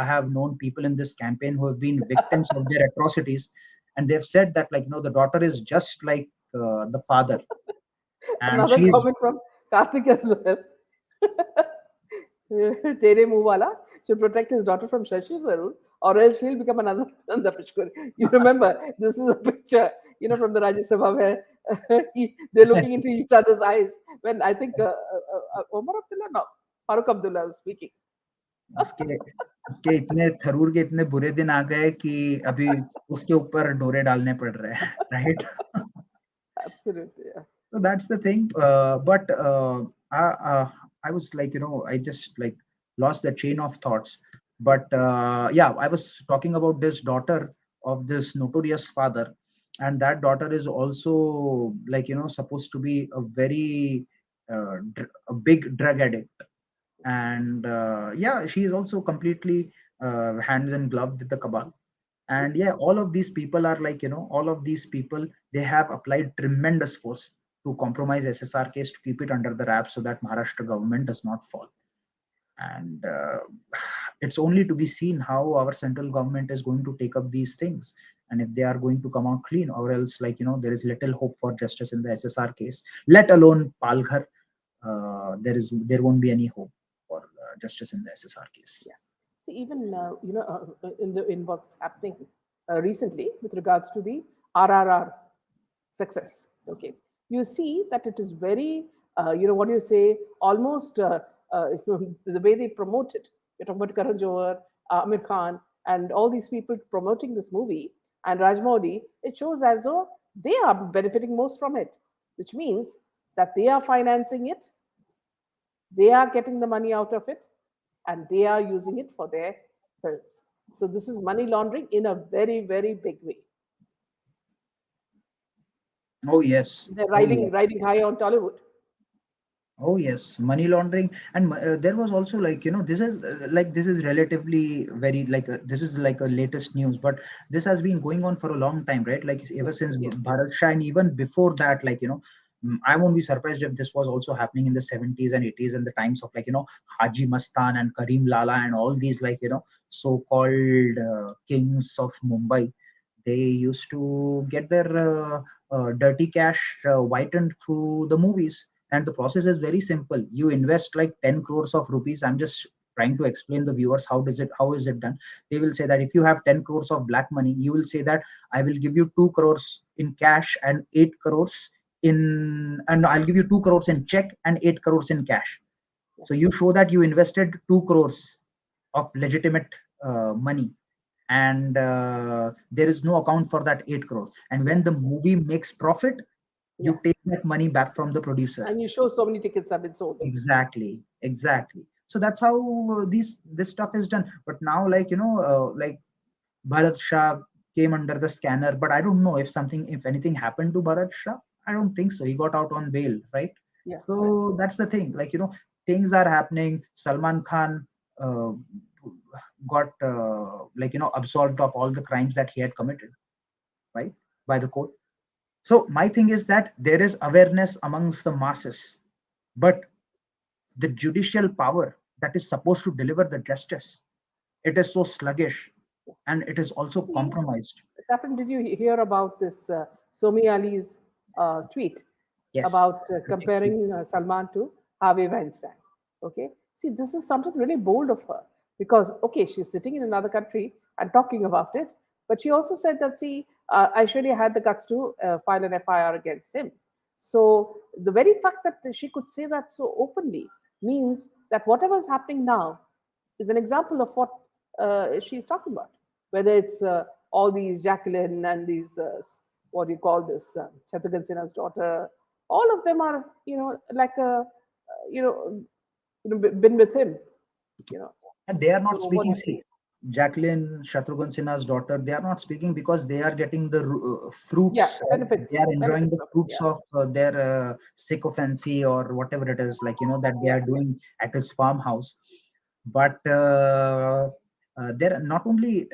I have known people in this campaign who have been victims of their atrocities, and they've said that, the daughter is just like the father, and Another she's comment from Karthik as well. Tere Muwala should protect his daughter from Shashi Tharoor, or else she'll become another Nanda Pishkuri. You remember, this is a picture, from the Rajya Sabha where they're looking into each other's eyes when I think Omar Abdullah, no, Farooq Abdullah was speaking. इसके इसके इतने थरूर के इतने बुरे दिन आ गए कि अभी उसके ऊपर डोरे डालने पड़ रहे हैं, right? Absolutely, yeah. So that's the thing. But I was like, I just like lost the chain of thoughts. But yeah, I was talking about this daughter of this notorious father, and that daughter is also like, supposed to be a very a big drug addict. And yeah, she is also completely hands in glove with the cabal. And yeah, all of these people are like, all of these people, they have applied tremendous force to compromise SSR case, to keep it under the wraps so that Maharashtra government does not fall. And it's only to be seen how our central government is going to take up these things, and if they are going to come out clean, or else, like, there is little hope for justice in the SSR case, let alone Palghar. There won't be any hope for justice in the SSR case. Yeah. See, even in what's happening recently with regards to the RRR success. Okay, you see that it is very, what do you say, almost the way they promote it. You're talking about Karan Johar, Amir Khan, and all these people promoting this movie, and Rajmouli. It shows as though they are benefiting most from it, which means that they are financing it, they are getting the money out of it, and they are using it for their films. So this is money laundering in a very, very big way. Oh yes, They're oh riding yes. riding high on Tollywood. Oh yes, money laundering, and there was also, like, this is this is relatively very, this is like a latest news, but this has been going on for a long time, right? Like ever Yes, since yes, Bharat Shah, and even before that, I won't be surprised if this was also happening in the 70s and 80s, in the times of, Haji Mastan and Karim Lala and all these, so-called kings of Mumbai. They used to get their dirty cash whitened through the movies, and the process is very simple. You invest like 10 crores of rupees. I'm just trying to explain the viewers how is it done. They will say that if you have 10 crores of black money, you will say that I will give you 2 crores in cash and 8 crores in and I'll give you 2 crores in check and 8 crores in cash. So yes. you show that you invested 2 crores of legitimate money, and there is no account for that 8 crores, and Yeah, when the movie makes profit, yeah. you take that money back from the producer. And you show so many tickets have been sold. Exactly. So that's how this stuff is done. But now, Bharat Shah came under the scanner, but I don't know if anything happened to Bharat Shah. I don't think so. He got out on bail, right? Yeah, right. So that's the thing. Things are happening. Salman Khan uh, got absolved of all the crimes that he had committed, right, by the court. So my thing is that there is awareness amongst the masses, but the judicial power that is supposed to deliver the justice, it is so sluggish, and it is also See, compromised. Saffron, did you hear about this Somi Ali's tweet Yes. about comparing Salman to Harvey Weinstein? Okay. See, this is something really bold of her because, okay, she's sitting in another country and talking about it, but she also said that, see, Aishwarya had the guts to file an FIR against him. So the very fact that she could say that so openly means that whatever is happening now is an example of what she's talking about. Whether it's all these Jacqueline and these, what do you call this, Shatrughan Sinha's daughter, all of them are, like been with him, you know. And they are So not what speaking. do you See, say? Jacqueline Shatrughan Sinha's daughter, they are not speaking because they are getting the Yeah, fruits. They benefits, are enjoying benefits the of it. fruits Yeah, of their sycophancy or whatever it is, that they yeah, are yeah. doing at his farmhouse. But there are not only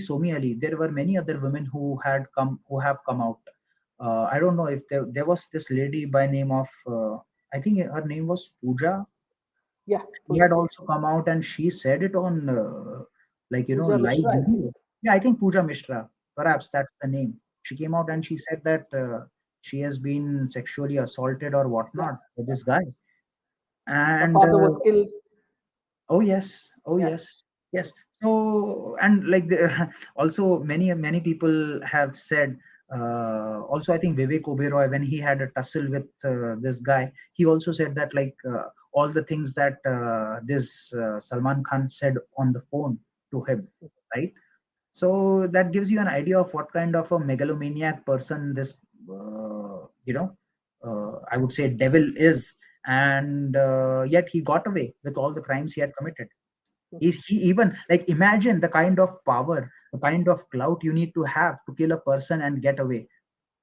Somi Ali, there were many other women who have come out. I don't know if there was this lady by name of I think her name was Pooja. Yeah, She Pooja, had yeah. also come out and she said it on Pooja live Mishra, I think. video. Yeah, I think Pooja Mishra, perhaps that's the name. She came out and Mm. she said that she has been sexually assaulted or Yeah, whatnot with this guy. her And father was killed. oh yes, oh Yeah, yes, yes. So, and also many people have said. Also, I think Vivek Oberoi, when he had a tussle with this guy, he also said that all the things that this Salman Khan said on the phone to him, right? So that gives you an idea of what kind of a megalomaniac person this, I would say, devil is, and yet he got away with all the crimes he had committed. He even, imagine the kind of power, the kind of clout you need to have to kill a person and get away.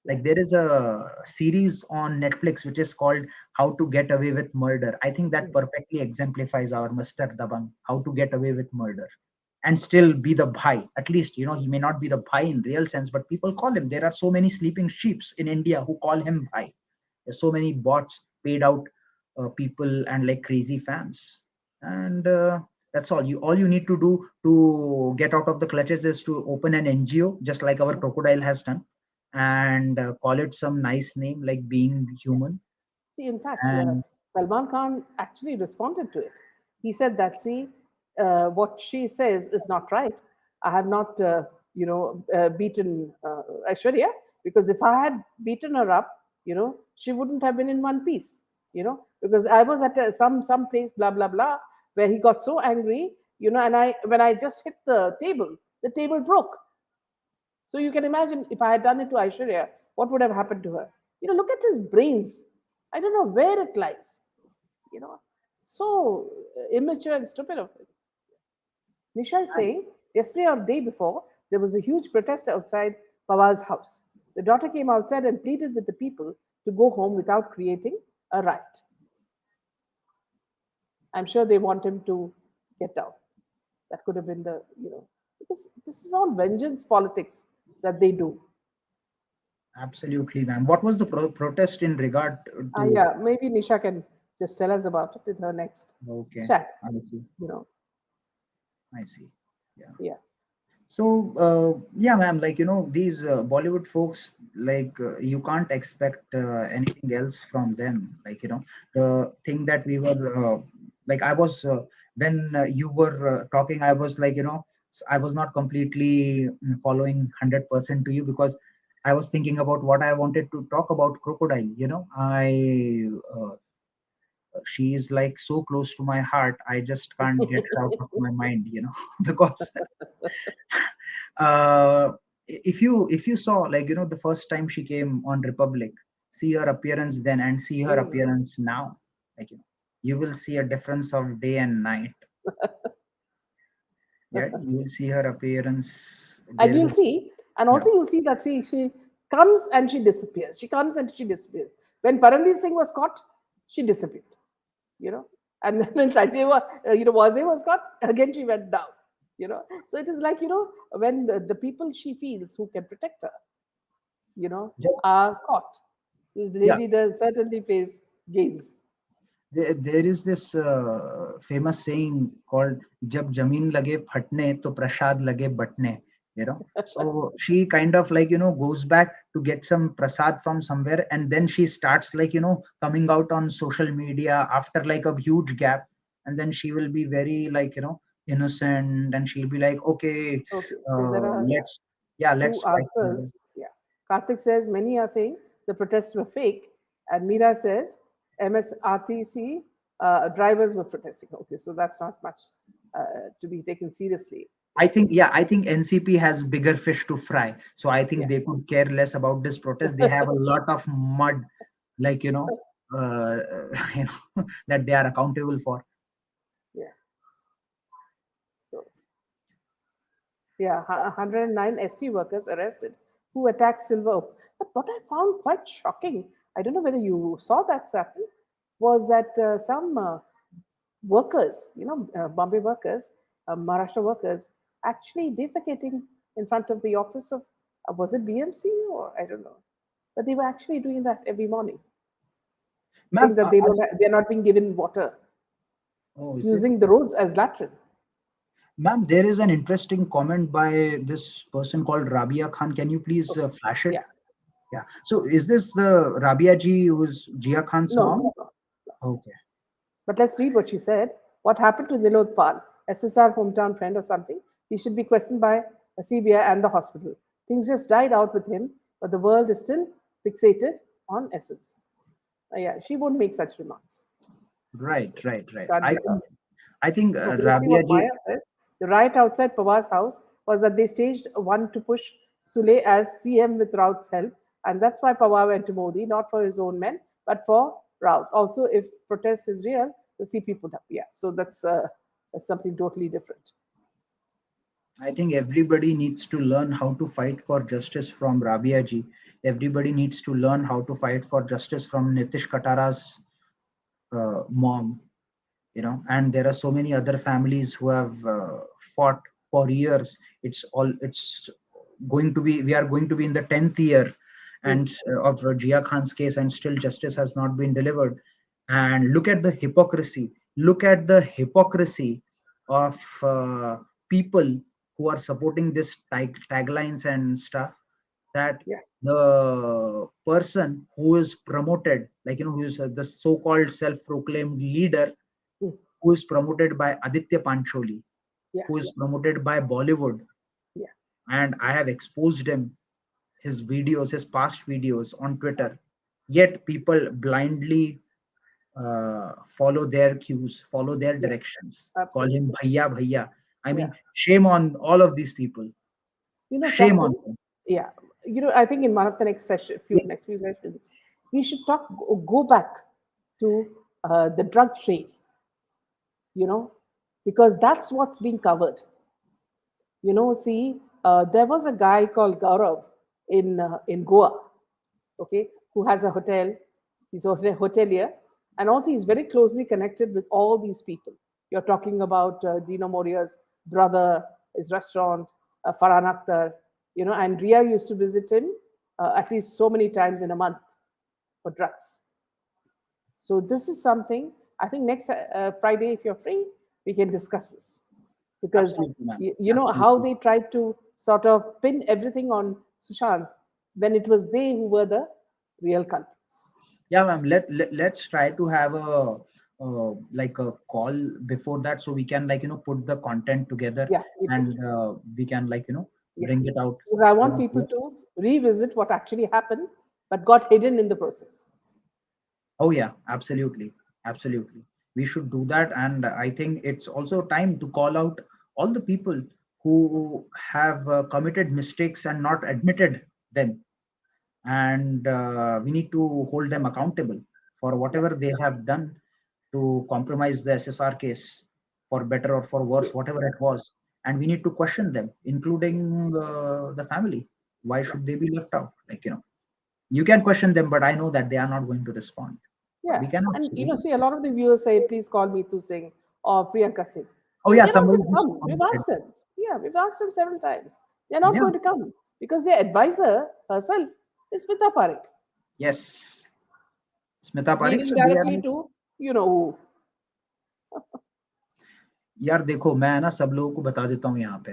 yeah, There is a series on Netflix which is called How to Get Away with Murder. I think that mm, perfectly exemplifies our Mr. Dabang, how to get away with murder and still be the bhai. At least, he may not be the bhai in real sense, but people call him. There are so many sleeping sheeps in India who call him bhai. There's so many bots, paid out people, and like crazy fans. And that's all you need to do to get out of the clutches is to open an NGO, just like our yeah. crocodile has done, and call it some nice name like Being Yeah. Human. See, in fact, And Salman Khan actually responded to it. He said that, see, what she says is not right. I have not, beaten Aishwarya because if I had beaten her up, she wouldn't have been in one piece, because I was at some place, blah, blah, blah, where he got so angry, and when I just hit the table broke. So you can imagine if I had done it to Aishwarya, what would have happened to her? Look at his brains. I don't know where it lies. You know, so immature and stupid of him. Nisha is saying yesterday or day before, there was a huge protest outside Pawar's house. The daughter came outside and pleaded with the people to go home without creating a riot. I'm sure they want him to get down. That could have been because this is all vengeance politics that they do. Absolutely, ma'am. What was the protest in regard to? Yeah, maybe Nisha can just tell us about it in her next Okay, chat. I see. You know, I see. Yeah. yeah. So, yeah, ma'am, like, these Bollywood folks, like, you can't expect anything else from them. Like, the thing that we were, like, I was, when you were talking, I was like, I was not completely following 100% to you, because I was thinking about what I wanted to talk about crocodile. She is like so close to my heart. I just can't get her out of my mind, because uh, if you saw, like, the first time she came on Republic, see her appearance then and see her Mm. appearance now, like, you will see a difference of day and night. Yeah, you will see her appearance. And There is you'll a, see, and yeah. also you'll see that she comes and she disappears. She comes and she disappears. When Paramveer Singh was caught, she disappeared. You know, and then when Wazir was caught, again she went down. So it is like when the people she feels who can protect her, Yeah, are caught. This yeah. lady does certainly plays games. There is this famous saying called "Jab jameen lage phatne to prasad lage batne." So she kind of, like, goes back to get some prasad from somewhere, and then she starts, like, coming out on social media after like a huge gap, and then she will be very, like, innocent, and she'll be like, okay, Okay, so there are, yeah, let's, yeah, two let's fight. answers. Yeah. Karthik says many are saying the protests were fake, and Meera says MSRTC drivers were protesting. Okay, so that's not much to be taken seriously. I think NCP has bigger fish to fry. So I think Yeah. they could care less about this protest. They have a lot of mud, like, uh, that they are accountable for. Yeah. So, yeah, 109 ST workers arrested who attacked Silver Oak. But what I found quite shocking, I don't know whether you saw that, Saffron, was that some workers, Bombay workers, Maharashtra workers, actually defecating in front of the office of, was it BMC or I don't know. But they were actually doing that every morning, saying Ma'am, that they're not being given water, oh, is it? using the roads as latrine. Ma'am, there is an interesting comment by this person called Rabia Khan. Can you please Okay. flash it? Yeah. Yeah. So is this the Rabia ji who is Jia Khan's No, mom? no, no. Okay. But let's read what she said. What happened to Nilod Pal, SSR hometown friend or something? He should be questioned by a CBI and the hospital. Things just died out with him, but the world is still fixated on SS. Yeah, she won't make such remarks. Right, So right, right. can't I be think allowed. Okay, let's see Rabia what ji. Maya says. The riot outside Pawar's house was that they staged one to push Sule as CM with Raut's help, and that's why Pawar went to Modi, not for his own men, but for Raut. Also, if protest is real, the CP put up. Yeah, so that's something totally different. I think everybody needs to learn how to fight for justice from Rabia ji. Everybody needs to learn how to fight for justice from Nitish Katara's mom. And there are so many other families who have fought for years. It's going to be, we are going to be in the 10th year, Mm. and of Jia Khan's case, and still justice has not been delivered. And look at the hypocrisy. Look at the hypocrisy of people who are supporting this taglines and stuff, that Yeah. the person who is promoted, like, who is the so-called self-proclaimed leader, Mm. who is promoted by Aditya Pancholi, Yeah. who is promoted by Bollywood, Yeah. and I have exposed him, his videos, his past videos on Twitter. Yet people blindly follow their cues, follow their Yeah. directions, call him Absolutely. bhaiya bhaiya. I Yeah. mean, shame on all of these people. Shame on Saffron. them. Yeah. I think in one of the next few sessions, we should go back to the drug trade, you know, because that's what's being covered. See, there was a guy called Gaurav in Goa, okay, who has a hotel. He's a hotelier, and also he's very closely connected with all these people. You're talking about Dino Moria's brother, his restaurant, Farhan Akhtar, and Ria used to visit him at least so many times in a month for drugs. So this is something I think next Friday, if you're free, we can discuss this because Absolutely, ma'am. you know how Absolutely. they tried to sort of pin everything on Sushant when it was they who were the real culprits. Yeah, ma'am. Let's try to have a like a call before that, so we can put the content together, Yeah, we do. and we can Yeah, bring it out. because I want people to revisit what actually happened, but got hidden in the process. Oh yeah, absolutely, absolutely. We should do that, and I think it's also time to call out all the people who have committed mistakes and not admitted them, and we need to hold them accountable for Yeah. whatever they have done to compromise the SSR case, for better or for worse, Yes. whatever it Yes. was, and we need to question them, including the family. Why Yeah. should they be left out? You can question them, but I know that they are not going to respond. But Yeah. we cannot And say. see, a lot of the viewers say, please call me Tu Singh or Priyanka Singh. Oh yeah, They're not somebody going to just come. We've commented. asked them. Yeah, we've asked them several times. They're not Yeah. going to come because their advisor herself is Smita Parekh, Yes. Smita Parekh. leading So they are directly to who. यार देखो मैं ना सब लोगों को बता देता हूँ यहाँ पे,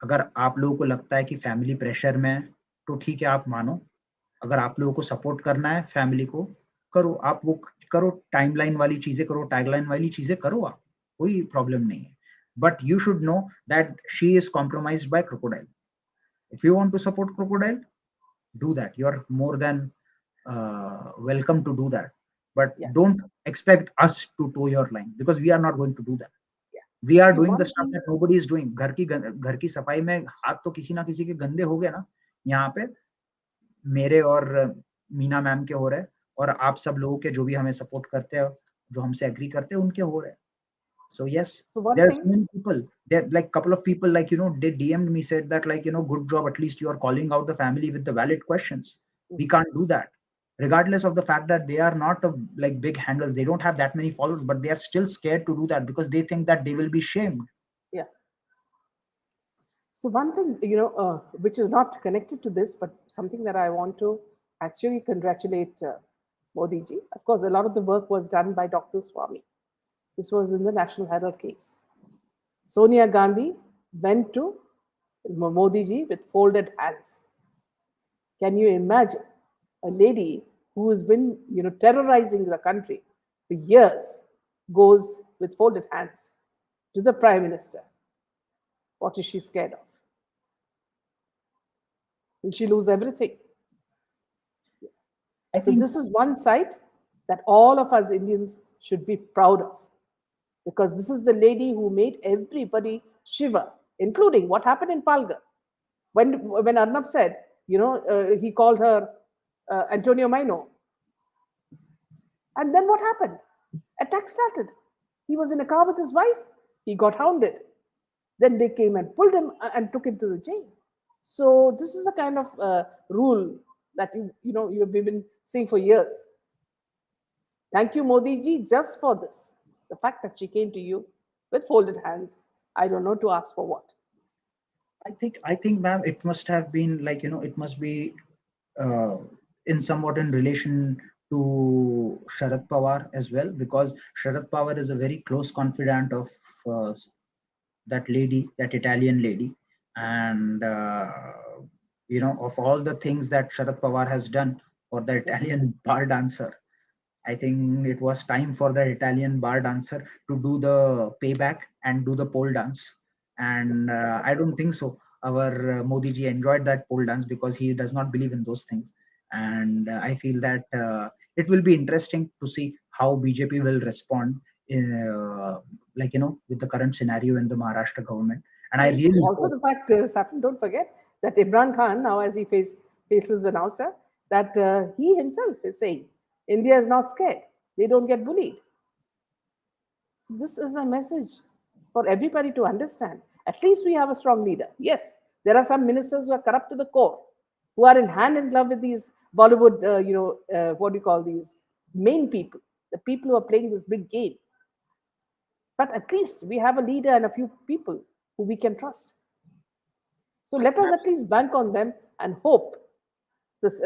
अगर आप लोगों को लगता है कि फैमिली प्रेशर में है, तो ठीक है आप मानो। अगर आप लोगों को सपोर्ट करना है फैमिली को, करो आप वो करो, टाइमलाइन वाली चीजें करो, टैगलाइन वाली चीजें करो आप, कोई प्रॉब्लम नहीं है। But you should know that she is compromised by crocodile. If you want to support crocodile, do that. You're more than welcome to do that. But Yeah. don't expect us to toe your line because we are not going to do that. Yeah. We are See, doing the one stuff thing. that nobody is doing. घर की सफाई में हाथ तो किसी ना किसी के गंदे हो गए ना, यहाँ पे मेरे और मीना मैम के हो रहे हैं, और आप सब लोगों के जो भी हमें सपोर्ट करते हैं, जो हमसे एग्री करते हैं, उनके हो रहे हैं। So yes, So one there are so thing. many people. There like couple of people they DM'd me, said that good job, at least you are calling out the family with the valid questions. We Mhm. can't do that, regardless of the fact that they are not a big handle. They don't have that many followers, but they are still scared to do that because they think that they will be shamed. Yeah. So one thing, which is not connected to this, but something that I want to actually congratulate Modi ji. Of course, a lot of the work was done by Dr. Swami. This was in the National Herald case. Sonia Gandhi went to Modi ji with folded hands. Can you imagine a lady who has been, terrorizing the country for years goes with folded hands to the Prime Minister? What is she scared of? Will she lose everything? I So think this is one side that all of us Indians should be proud of because this is the lady who made everybody shiver, including what happened in Palgar. When Arnab said, he called her Antonio Maino, and then what happened? Attack started. He was in a car with his wife. He got hounded. Then they came and pulled him and took him to the jail. So this is a kind of rule that you've been seeing for years. Thank you, Modi ji, just for this. The fact that she came to you with folded hands. I don't know to ask for what. I think, ma'am, it must have been it must be uh, in somewhat in relation to Sharad Pawar as well, because Sharad Pawar is a very close confidant of uh, that lady, that Italian lady, and of all the things that Sharad Pawar has done for the Mhm. Italian bar dancer, I think it was time for the Italian bar dancer to do the payback and do the pole dance. And I don't think so. Our Modi ji enjoyed that pole dance because he does not believe in those things. And I feel that it will be interesting to see how BJP will respond, with the current scenario in the Maharashtra government. And I See, really also hope. the fact, Saffron, don't forget that Imran Khan, now as he faces an ouster, that he himself is saying India is not scared. They don't get bullied. So this is a message for everybody to understand. At least we have a strong leader. Yes, there are some ministers who are corrupt to the core, who are in hand in glove with these Bollywood, what do you call these main people, the people who are playing this big game. But at least we have a leader and a few people who we can trust. So let us at least bank on them and hope this,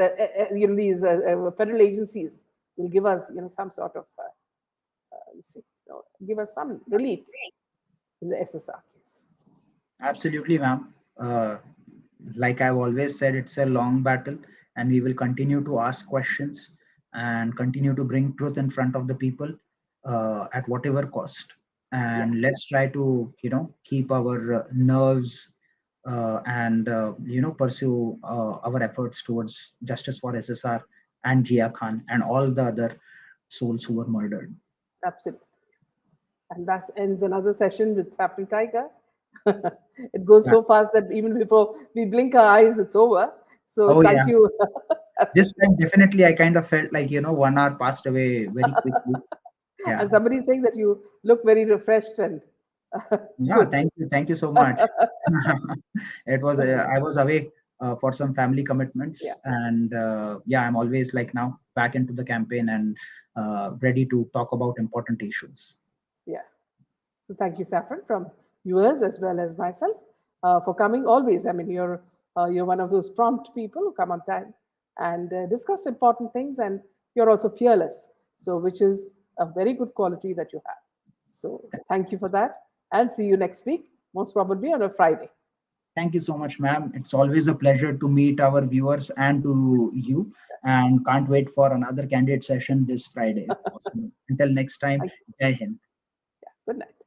these federal agencies will give us, some sort of, give us some relief in the SSR case. Absolutely, ma'am. Like I've always said, it's a long battle, and we will continue to ask questions and continue to bring truth in front of the people at whatever cost. Yeah, And let's try to, keep our nerves and pursue our efforts towards justice for SSR and Jia Khan and all the other souls who were murdered. absolutely. And that ends another session with Saffron Tiger. It goes Yeah. so fast that even before we blink our eyes, it's over. So Oh thank yeah. you. This time definitely I kind of felt like 1 hour passed away very quickly. Yeah. And somebody saying that you look very refreshed and Yeah, good. thank you so much. It was I was away for some family Yeah, commitments, and yeah, I'm always like now back into the campaign and ready to talk about important issues. yeah. So thank you, Saffron, from viewers as well as myself, for coming always. I mean, you're one of those prompt people who come on time and discuss important things, and you're also fearless. So, which is a very good quality that you have. So, thank you for that, and see you next week, most probably on a Friday. Thank you so much, ma'am. It's always a pleasure to meet our viewers and to you, and can't wait for another candidate session this Friday, if possible. Until next time, Thank you. Jai Hind. Yeah. Good night.